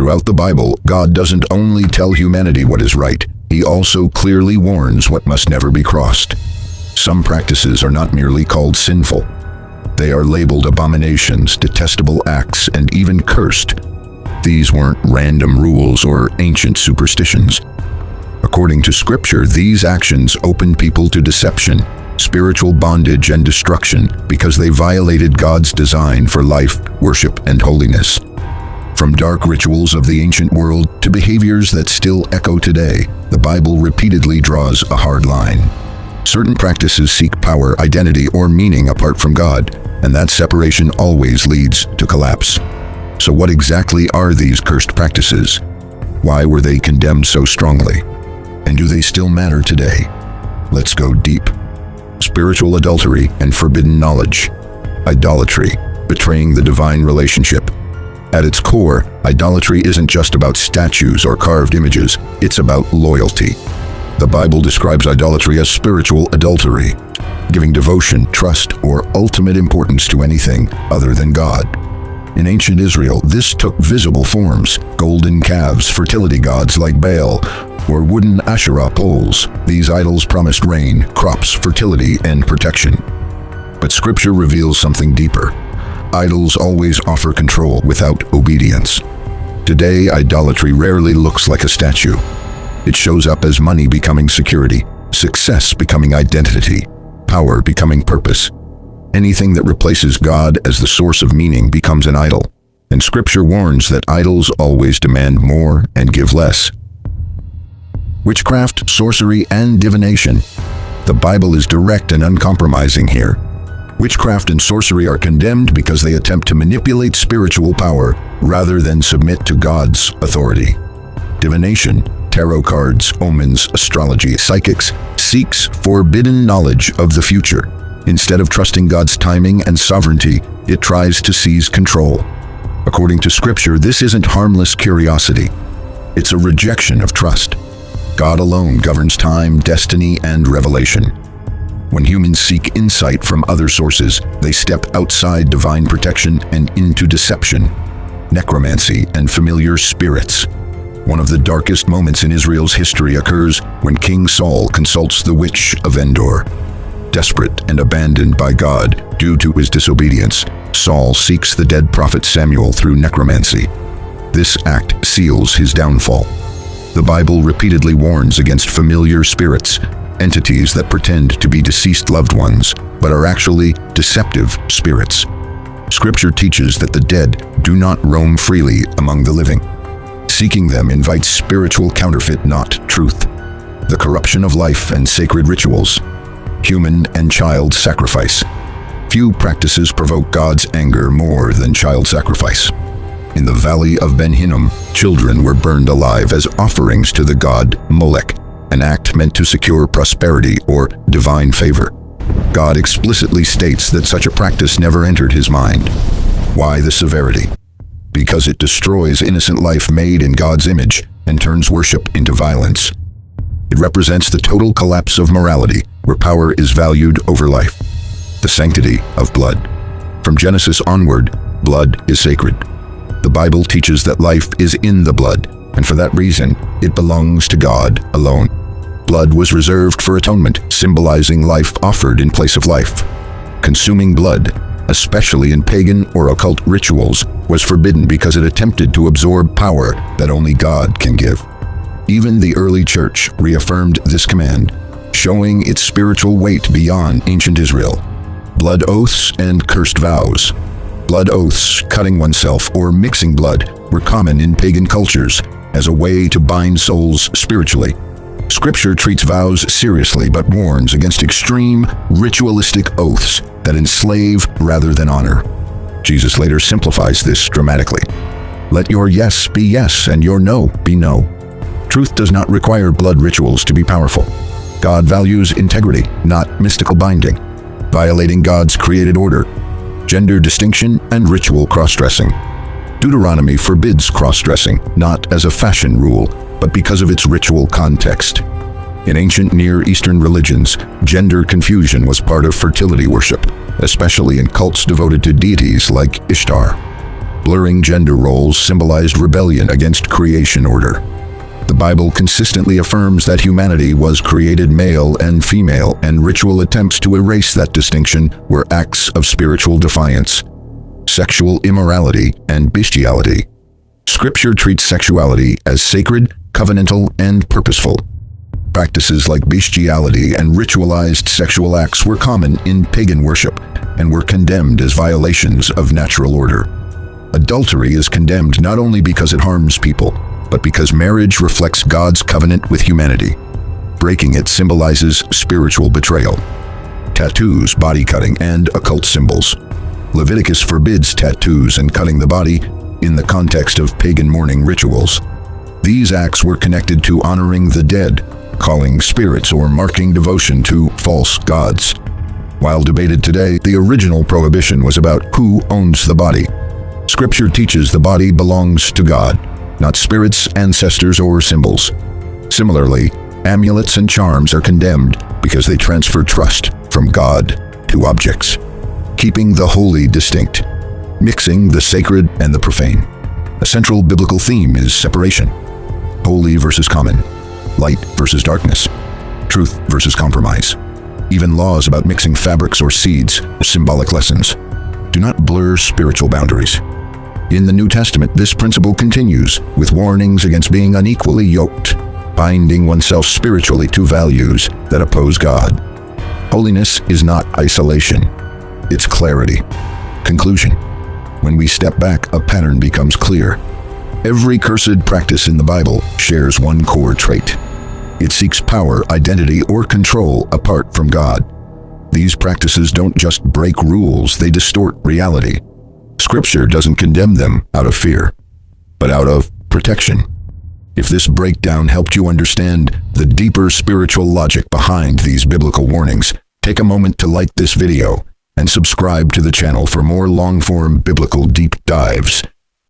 Throughout the Bible, God doesn't only tell humanity what is right, He also clearly warns what must never be crossed. Some practices are not merely called sinful. They are labeled abominations, detestable acts, and even cursed. These weren't random rules or ancient superstitions. According to Scripture, these actions opened people to deception, spiritual bondage, and destruction because they violated God's design for life, worship, and holiness. From dark rituals of the ancient world to behaviors that still echo today, the Bible repeatedly draws a hard line. Certain practices seek power, identity, or meaning apart from God, and that separation always leads to collapse. So what exactly are these cursed practices? Why were they condemned so strongly? And do they still matter today? Let's go deep. Spiritual adultery and forbidden knowledge. Idolatry, betraying the divine relationship. At its core, idolatry isn't just about statues or carved images, it's about loyalty. The Bible describes idolatry as spiritual adultery, giving devotion, trust, or ultimate importance to anything other than God. In ancient Israel, this took visible forms: golden calves, fertility gods like Baal, or wooden Asherah poles. These idols promised rain, crops, fertility, and protection. But Scripture reveals something deeper. Idols always offer control without obedience. Today, idolatry rarely looks like a statue. It shows up as money becoming security, success becoming identity, power becoming purpose. Anything that replaces God as the source of meaning becomes an idol, and Scripture warns that idols always demand more and give less. Witchcraft, sorcery, and divination. The Bible is direct and uncompromising here. Witchcraft and sorcery are condemned because they attempt to manipulate spiritual power rather than submit to God's authority. Divination, tarot cards, omens, astrology, psychics, seeks forbidden knowledge of the future. Instead of trusting God's timing and sovereignty, it tries to seize control. According to Scripture, this isn't harmless curiosity. It's a rejection of trust. God alone governs time, destiny, and revelation. When humans seek insight from other sources, they step outside divine protection and into deception, necromancy, and familiar spirits. One of the darkest moments in Israel's history occurs when King Saul consults the witch of Endor. Desperate and abandoned by God due to his disobedience, Saul seeks the dead prophet Samuel through necromancy. This act seals his downfall. The Bible repeatedly warns against familiar spirits, entities that pretend to be deceased loved ones, but are actually deceptive spirits. Scripture teaches that the dead do not roam freely among the living. Seeking them invites spiritual counterfeit, not truth. The corruption of life and sacred rituals. Human and child sacrifice. Few practices provoke God's anger more than child sacrifice. In the valley of Ben-Hinnom, children were burned alive as offerings to the god Molek, an act meant to secure prosperity or divine favor. God explicitly states that such a practice never entered his mind. Why the severity? Because it destroys innocent life made in God's image and turns worship into violence. It represents the total collapse of morality, where power is valued over life. The sanctity of blood. From Genesis onward, blood is sacred. The Bible teaches that life is in the blood, and for that reason, it belongs to God alone. Blood was reserved for atonement, symbolizing life offered in place of life. Consuming blood, especially in pagan or occult rituals, was forbidden because it attempted to absorb power that only God can give. Even the early church reaffirmed this command, showing its spiritual weight beyond ancient Israel. Blood oaths and cursed vows. Blood oaths, cutting oneself or mixing blood, were common in pagan cultures as a way to bind souls spiritually. Scripture treats vows seriously but warns against extreme, ritualistic oaths that enslave rather than honor. Jesus later simplifies this dramatically. Let your yes be yes and your no be no. Truth does not require blood rituals to be powerful. God values integrity, not mystical binding, violating God's created order, gender distinction, and ritual cross-dressing. Deuteronomy forbids cross-dressing, not as a fashion rule, but because of its ritual context. In ancient Near Eastern religions, gender confusion was part of fertility worship, especially in cults devoted to deities like Ishtar. blurring gender roles symbolized rebellion against creation order. The Bible consistently affirms that humanity was created male and female, and ritual attempts to erase that distinction were acts of spiritual defiance, sexual immorality, and bestiality. Scripture treats sexuality as sacred, covenantal, and purposeful. Practices like bestiality and ritualized sexual acts were common in pagan worship and were condemned as violations of natural order. Adultery is condemned not only because it harms people, but because marriage reflects God's covenant with humanity. Breaking it symbolizes spiritual betrayal. Tattoos, body cutting, and occult symbols. Leviticus forbids tattoos and cutting the body in the context of pagan mourning rituals. These acts were connected to honoring the dead, calling spirits, or marking devotion to false gods. While debated today, the original prohibition was about who owns the body. Scripture teaches the body belongs to God, not spirits, ancestors, or symbols. Similarly, amulets and charms are condemned because they transfer trust from God to objects, keeping the holy distinct, mixing the sacred and the profane. A central biblical theme is separation. Holy versus common, light versus darkness, truth versus compromise. Even laws about mixing fabrics or seeds are symbolic lessons. Do not blur spiritual boundaries. In the New Testament, this principle continues with warnings against being unequally yoked, binding oneself spiritually to values that oppose God. Holiness is not isolation, it's clarity. Conclusion. When we step back, a pattern becomes clear. Every cursed practice in the Bible shares one core trait. It seeks power, identity, or control apart from God. These practices don't just break rules, they distort reality. Scripture doesn't condemn them out of fear, but out of protection. If this breakdown helped you understand the deeper spiritual logic behind these biblical warnings, take a moment to like this video and subscribe to the channel for more long-form biblical deep dives.